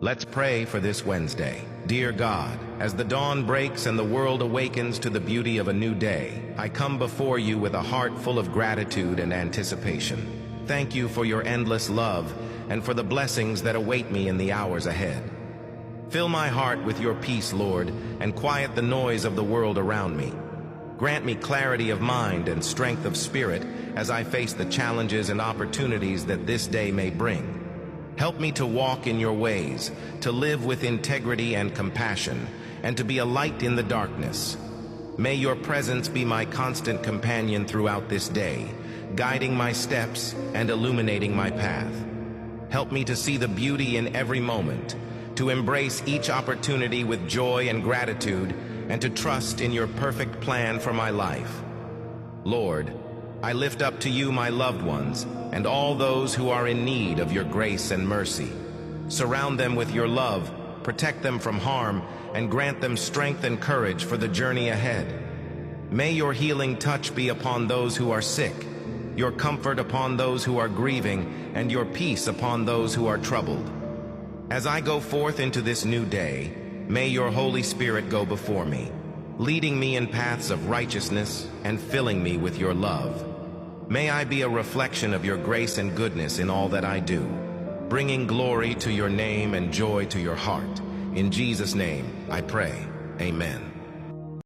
Let's pray for this Wednesday. Dear God, as the dawn breaks and the world awakens to the beauty of a new day, I come before you with a heart full of gratitude and anticipation. Thank you for your endless love and for the blessings that await me in the hours ahead. Fill my heart with your peace, Lord, and quiet the noise of the world around me. Grant me clarity of mind and strength of spirit as I face the challenges and opportunities that this day may bring. Help me to walk in your ways, to live with integrity and compassion, and to be a light in the darkness. May your presence be my constant companion throughout this day, guiding my steps and illuminating my path. Help me to see the beauty in every moment, to embrace each opportunity with joy and gratitude, and to trust in your perfect plan for my life. Lord, I lift up to you my loved ones and all those who are in need of your grace and mercy. Surround them with your love, protect them from harm, and grant them strength and courage for the journey ahead. May your healing touch be upon those who are sick, your comfort upon those who are grieving, and your peace upon those who are troubled. As I go forth into this new day, may your Holy Spirit go before me, leading me in paths of righteousness and filling me with your love. May I be a reflection of your grace and goodness in all that I do, bringing glory to your name and joy to your heart. In Jesus' name, I pray. Amen.